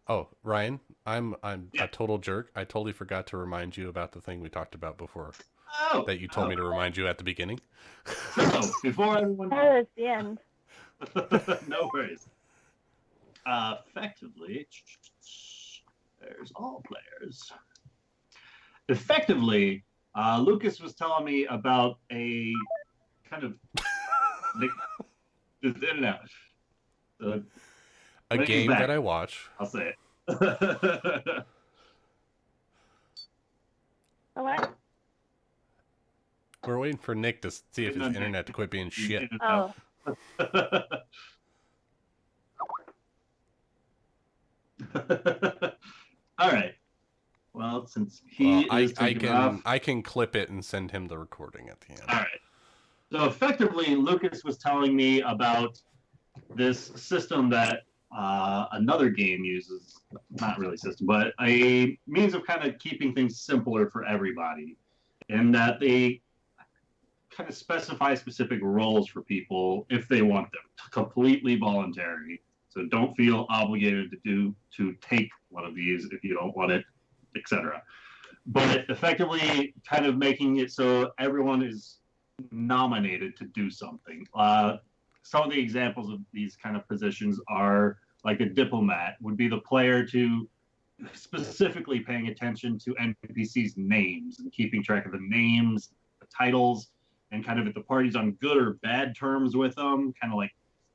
Oh, Ryan, I'm Yeah. a total jerk. I totally forgot to remind you about the thing we talked about before Oh, that you told oh, me to remind you at the beginning. so before everyone, Oh, it's the end. no worries. Effectively, there's all players. Effectively, Lucas was telling me about a kind of just in and out. So A when he's game that back, I watch. I'll say it. Oh, what? We're waiting for Nick to see if Waiting his on Nick. internet to quit being He's in shit. and out. Oh, All right. Well, since he Well, is taking off, I can clip it and send him the recording at the end. all right. So effectively, Lucas was telling me about this system that another game uses. Not really system, but a means of kind of keeping things simpler for everybody, and that they kind of specify specific roles for people if they want them, completely voluntary. So don't feel obligated to take one of these if you don't want it, etc. But effectively, kind of making it so everyone is nominated to do something. Some of the examples of these kind of positions are like a diplomat would be the player to specifically paying attention to NPCs' names and keeping track of the names, the titles, and kind of if the party's on good or bad terms with them, kind of like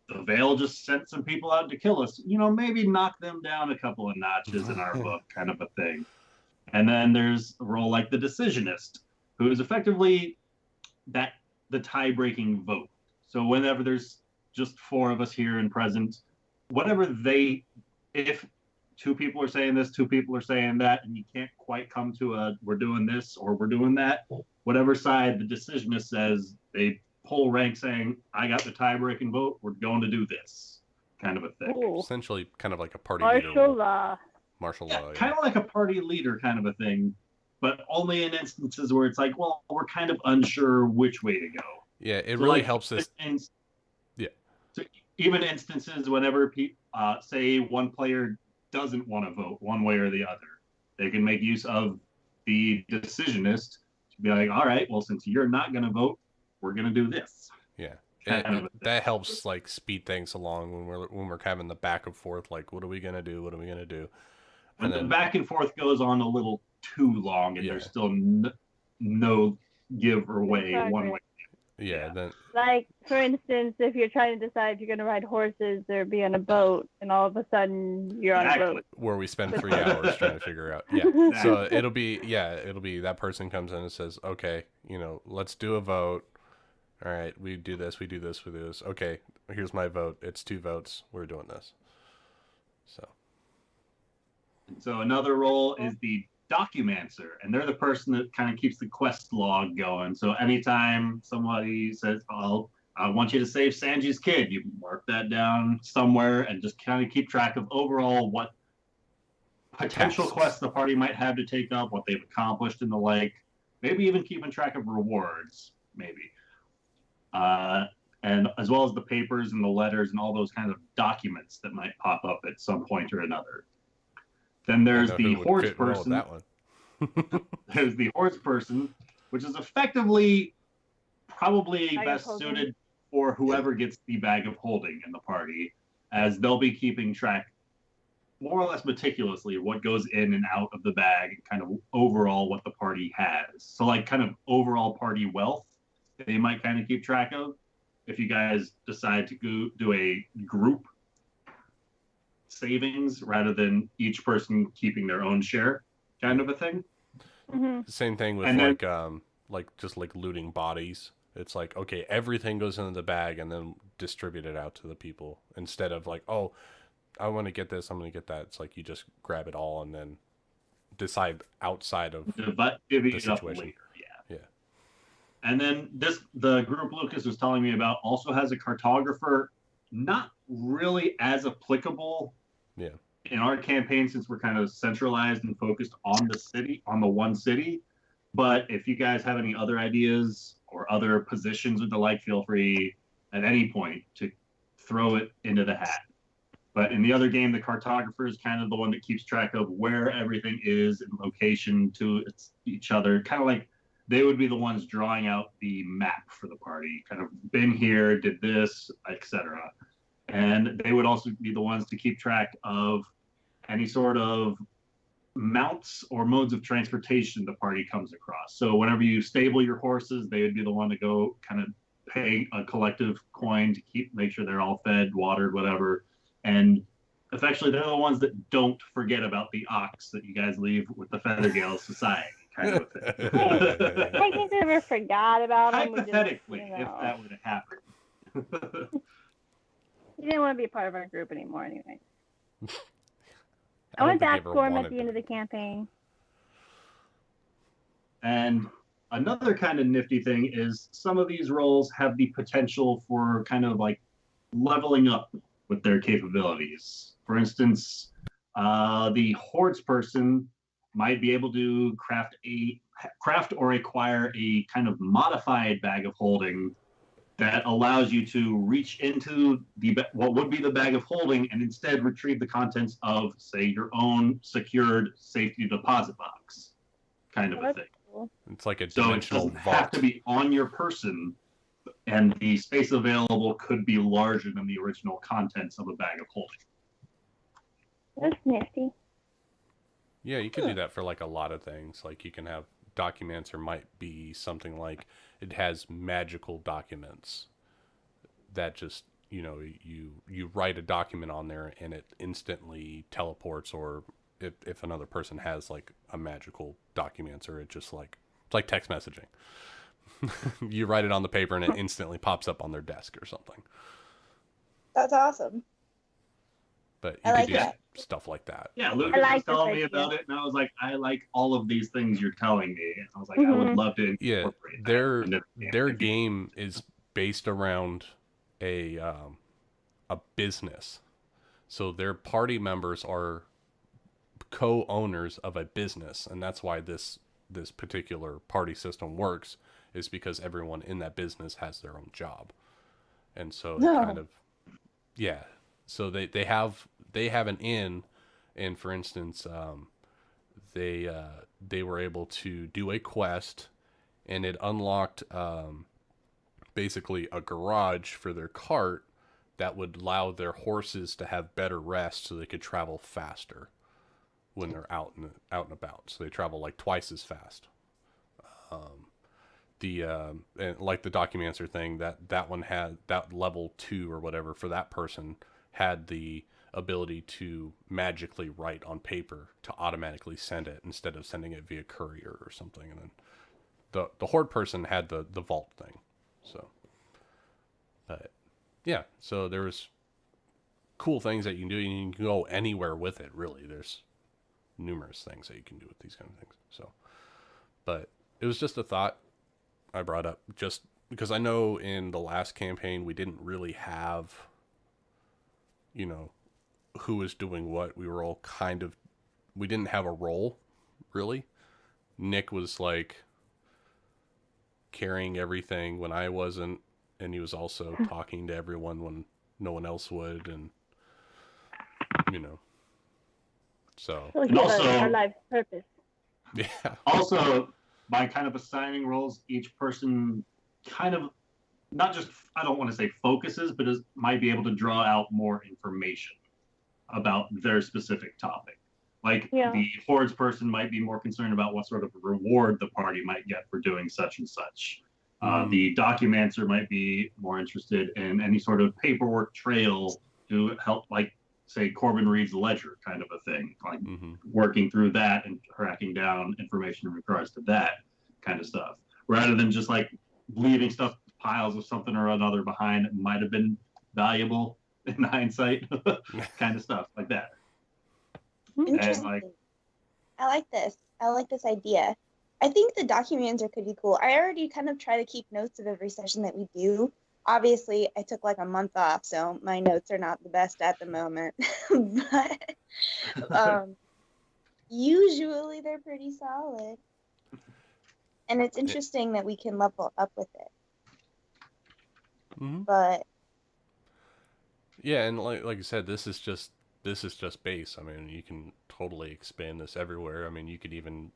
the Veil just sent some people out to kill us, maybe knock them down a couple of notches in our book, kind of a thing. And then there's a role like the decisionist, who is effectively that the tie-breaking vote. So whenever there's just four of us here and present, whatever they, if two people are saying this, two people are saying that, and you can't quite come to a we're doing this or we're doing that, whatever side the decisionist says, they pull rank saying, I got the tie-breaking vote, we're going to do this, kind of a thing. ooh. Essentially, kind of like a party leader Martial role. law. Martial Yeah, law, yeah. kind of like a party leader kind of a thing, but only in instances where it's like, well, we're kind of unsure which way to go. Yeah, it So really like helps this. in, Yeah. so even instances whenever say one player doesn't want to vote one way or the other, they can make use of the decisionist to be like, all right, well, since you're not going to vote, we're going to do this Yeah. kind of a thing. That helps like speed things along when we're having the back and forth like what are we going to do? What are we going to do? And When the then back and forth goes on a little too long and yeah. there's still no give or In way one progress. way. Yeah, Yeah. then Like, for instance, if you're trying to decide if you're going to ride horses or be on a boat, and all of a sudden you're on a Exactly. boat. where we spend 3 hours trying to figure out. Yeah. Exactly. So it'll be that person comes in and says, "Okay, let's do a vote. All right, we do this, we do this, we do this. Okay, here's my vote. It's 2 votes. We're doing this." So, So another role is the documancer, and they're the person that kind of keeps the quest log going. So anytime somebody says, "Oh, I want you to save Sanji's kid," you mark that down somewhere and just kind of keep track of overall what potential tasks. quests the party might have to take up, what they've accomplished, and the like. Maybe even keeping track of rewards, maybe. Uh, and as well as the papers and the letters and all those kinds of documents that might pop up at some point or another. Then I there's know the who would horse fit well with person. that one. There's the horse person, which is effectively probably Bag of best holding. suited for whoever gets the bag of holding in the party, as they'll be keeping track more or less meticulously what goes in and out of the bag and kind of overall what the party has. So like kind of overall party wealth they might kind of keep track of if you guys decide to go do a group savings rather than each person keeping their own share kind Yeah. of a thing. Hmm. Same thing with And then like just like looting bodies. It's like, okay, everything goes into the bag and then distribute it out to the people instead of like, oh, I want to get this, I'm going to get that. It's like you just grab it all and then decide outside of divvy the it up situation. later. Yeah. Yeah. And then the group Lucas was telling me about also has a cartographer, not really as applicable Yeah. in our campaign since we're kind of centralized and focused on the city, on the one city. But if you guys have any other ideas or other positions or the like, feel free at any point to throw it into the hat. But in the other game, the cartographer is kind of the one that keeps track of where everything is in location to each other. Kind of like they would be the ones drawing out the map for the party. Kind of been here, did this, etc. And they would also be the ones to keep track of any sort of mounts or modes of transportation the party comes across. So whenever you stable your horses, they would be the one to go kind of pay a collective coin to make sure they're all fed, watered, whatever. And effectively, they're the ones that don't forget about the ox that you guys leave with the Feathergale Society, kind of a thing. I think they never forgot about him. Hypothetically, if that were to happen. He didn't want to be a part of our group anymore anyway. I went back for him at the end of the campaign. And another kind of nifty thing is some of these roles have the potential for kind of like leveling up with their capabilities. For instance, the hordes person might be able to craft or acquire a kind of modified bag of holding that allows you to reach into what would be the bag of holding and instead retrieve the contents of, say, your own secured safety deposit box, kind of a thing. Cool. It's like a dimensional so it doesn't vault. have to be on your person, and the space available could be larger than the original contents of a bag of holding. That's nifty. Yeah, you can do that for like a lot of things. Like you can have documents, or might be something like it has magical documents that just, you write a document on there and it instantly teleports, or if another person has like a magical document, or it just like, it's like text messaging. You write it on the paper and it instantly pops up on their desk or something. That's awesome. But I you like could do that. stuff like that. Yeah, Lucas was telling me about it, and I was like, I like all of these things you're telling me. And I was like, I would love to incorporate that. Their game is based around a business. So their party members are co-owners of a business, and that's why this particular party system works, is because everyone in that business has their own job. And so kind of, yeah. So they have an inn, and for instance, they were able to do a quest, and it unlocked basically a garage for their cart that would allow their horses to have better rest, so they could travel faster when they're out and about. So they travel like twice as fast. And like the Documancer thing, that one had that level 2 or whatever for that person had the ability to magically write on paper to automatically send it instead of sending it via courier or something. And then the horde person had the vault thing. So, but yeah, so there was cool things that you can do, and you can go anywhere with it. Really, there's numerous things that you can do with these kind of things. So, but it was just a thought I brought up, just because I know in the last campaign we didn't really have, who was doing what. We were all we didn't have a role, really. Nick was like carrying everything when I wasn't, and he was also talking to everyone when no one else would, and so. We'll And give also- our life's purpose. Yeah. Also, by kind of assigning roles, each person kind of not just, I don't want to say focuses, but might be able to draw out more information about their specific topic. Like the hordes person might be more concerned about what sort of reward the party might get for doing such and such. The Documancer might be more interested in any sort of paperwork trail to help, like, say, Corbin Reed's ledger kind of a thing, like working through that and tracking down information in regards to that kind of stuff, rather than just like leaving piles of something or another behind that might have been valuable in hindsight, kind of stuff like that. Interesting. I like this. I like this idea. I think the Documancer could be cool. I already kind of try to keep notes of every session that we do. Obviously, I took like a month off, so my notes are not the best at the moment. But usually they're pretty solid. And it's interesting that we can level up with it. But yeah, and like I said, this is just this is just base. I mean, you can totally expand this everywhere. I mean, you could even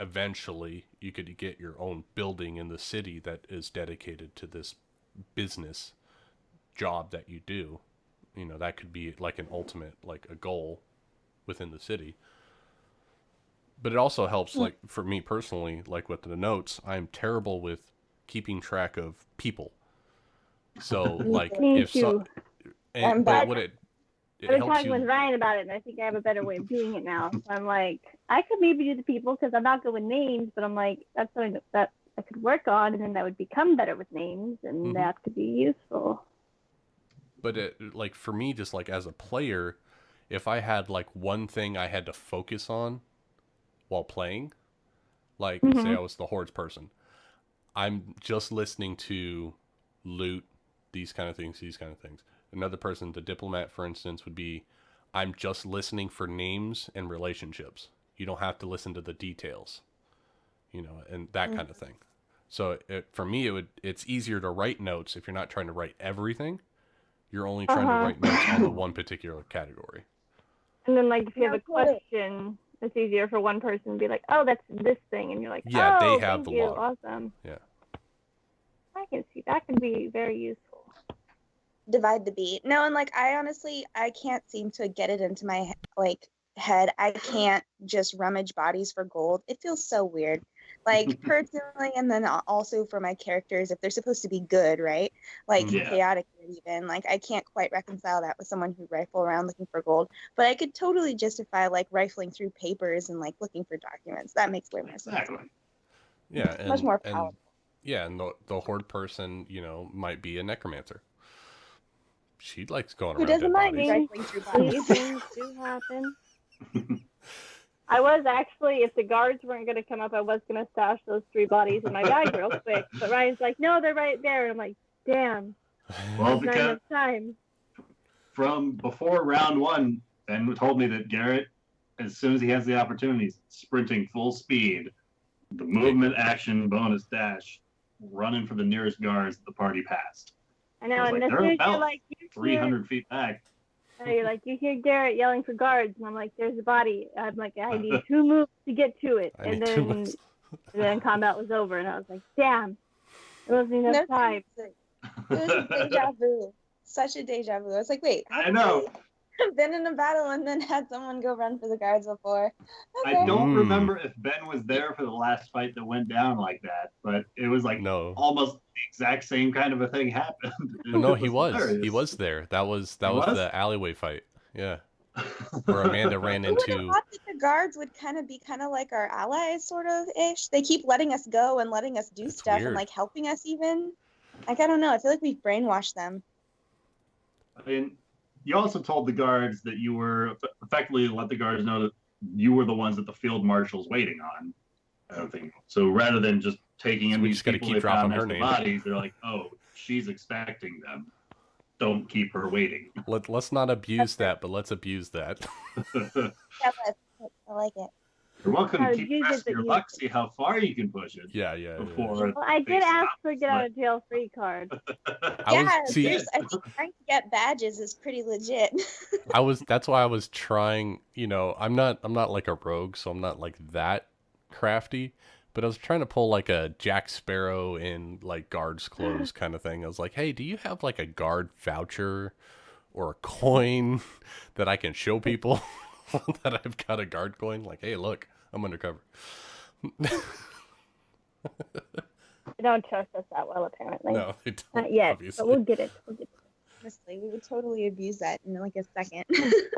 eventually you could get your own building in the city that is dedicated to this business job that you do. You know, that could be like an ultimate, like a goal within the city. But it also helps, like for me personally, like with the notes, I'm terrible with keeping track of people. So like Me if too. so, and but what it I've been helps talking with you. Ryan about it, and I think I have a better way of doing it now. So I'm like, I could maybe do the people because I'm not good with names, but I'm like, that's something that I could work on, and then that would become better with names, and that could be useful. But it, like for me, just like as a player, if I had like one thing I had to focus on while playing, like say I was the hordes person, I'm just listening to loot, these kind of things. Another person, the diplomat, for instance, would be, I'm just listening for names and relationships. You don't have to listen to the details, you know, and that kind of thing. So for me, it's easier to write notes if you're not trying to write everything. You're only trying to write notes on the one particular category. And then, like, if you have a question, it's easier for one person to be like, "Oh, that's this thing," and you're like, Yeah, "Oh, they have thank the you, log. awesome." Yeah. I can see that can be very useful. Divide the beat. No, and like I honestly I can't seem to get it into my like head. I can't just rummage bodies for gold. It feels so weird. Like personally, and then also for my characters, if they're supposed to be good, right? Like chaotic even. Like I can't quite reconcile that with someone who rifle around looking for gold. But I could totally justify like rifling through papers and like looking for documents. That makes way more sense. Yeah, and much more powerful. And the horde person, you know, might be a necromancer. She likes going Who around doesn't dead like bodies. rifling through bodies? These things do happen. I was actually, if the guards weren't going to come up, I was going to stash those 3 bodies in my bag real quick. But Ryan's like, no, they're right there. And I'm like, damn. Well, There's not enough time. From before round 1, Ben told me that Garrett, as soon as he has the opportunity, is sprinting full speed, the movement action bonus dash, running for the nearest guards that the party passed. I know, and like, as they're soon as about you're like, 300 feet back. You're like, you hear Garrett yelling for guards, and I'm like, there's a body. I'm like, I need 2 moves to get to it. And then combat was over, and I was like, damn, it wasn't enough time. It was a deja vu. Such a deja vu. I was like, wait, I know. I've been in a battle and then had someone go run for the guards before. Okay. I don't remember if Ben was there for the last fight that went down like that, but it was like almost the exact same kind of a thing happened. No, he was. Hilarious. He was there. That was the alleyway fight. Yeah. Where Amanda ran into. I thought that the guards would be like our allies, sort of ish. They keep letting us go and letting us do stuff weird. And like helping us even. Like I don't know. I feel like we've brainwashed them. I mean, you also told the guards that you were effectively let the guards know that you were the ones that the field marshal's waiting on. I don't think so. Rather than just taking in these people they found next to bodies, they're like, "Oh, she's expecting them. Don't keep her waiting." Let's not abuse that, but let's abuse that. I like it. You're welcome to keep pressing your luck, see how far you can push it. Yeah. Well, I did ask for get out of jail free card. I think trying to get badges is pretty legit. That's why I was trying, you know, I'm not like a rogue, so I'm not like that crafty, but I was trying to pull like a Jack Sparrow in like guard's clothes kind of thing. I was like, hey, do you have like a guard voucher or a coin that I can show people that I've got a guard coin? Like, hey, look, I'm undercover. They don't trust us that well, apparently. No, they don't. Not yet, obviously. but we'll get it. Honestly, we would totally abuse that in like a second.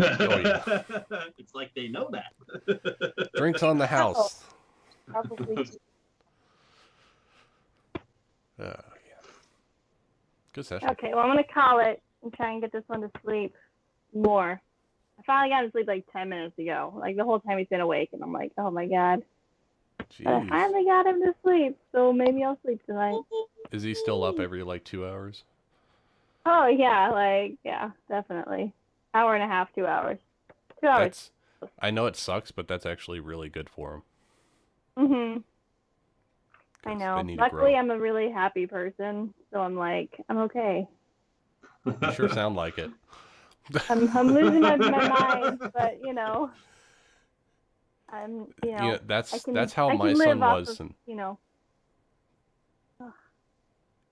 Oh, yeah. It's like they know that. Drinks on the house. Probably. Yeah. Good session. Okay, well, I'm going to call it and try and get this one to sleep more. I finally got him to sleep like 10 minutes ago. Like the whole time he's been awake, and I'm like, oh my god. But I finally got him to sleep, so maybe I'll sleep tonight. Is he still up every like 2 hours? Oh yeah, definitely. Hour and a half, 2 hours. 2 hours. I know it sucks, but that's actually really good for him. I know. Luckily, I'm a really happy person, so I'm like, I'm okay. You sure sound like it. I'm losing my mind, but I'm Yeah, I can how I my can son live off was, of, and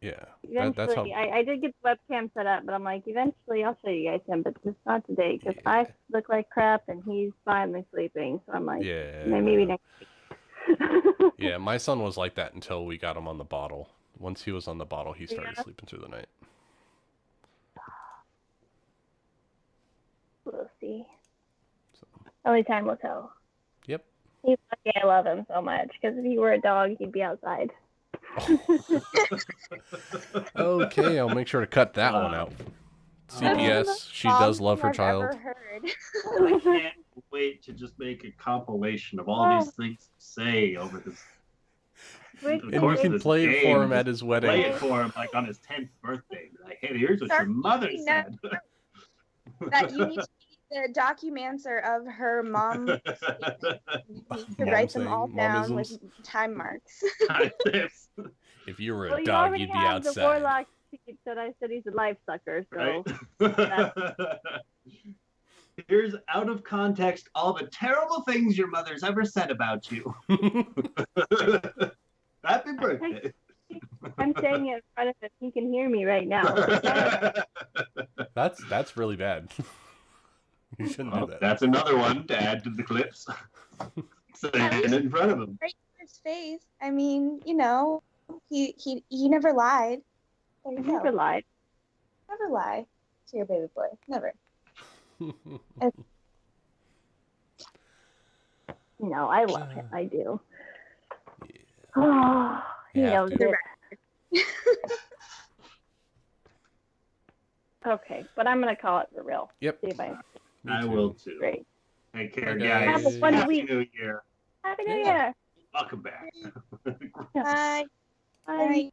yeah, that's how. eventually I did get the webcam set up, but I'm like, eventually I'll show you guys him, but just not today because I look like crap and he's finally sleeping. So I'm like, Yeah, maybe next week. yeah, my son was like that until we got him on the bottle. Once he was on the bottle, he started sleeping through the night. We'll see. So. Only time will tell. Yep. He's lucky I love him so much because if he were a dog, he'd be outside. Okay, I'll make sure to cut that one out. CPS, she does love her child. I can't wait to just make a compilation of all these things to say over this. And we can play it for him at his wedding. Play it for him like on his 10th birthday. Like, hey, here's what your mother said. That you need to be the documancer of her mom. You need to write them all down with time marks. If you were a dog, you'd be outside. The warlock that I said he's a life sucker, so. Right? Here's out of context all the terrible things your mother's ever said about you. Happy birthday. I'm saying it in front of him. He can hear me right now. That's really bad. You shouldn't do that. That's another one to add to the clips. Saying it in front of him. Right in his face. I mean, he never lied. There you go. Never lied. Never lie to your baby boy. Never. No, I love him. I do. Yeah. Oh, he knows it. Okay, but I'm gonna call it for real. Yep. See if I will too. Great. Take care, guys. Have a fun week. New Year. Happy New Year. Welcome back. Bye. Bye.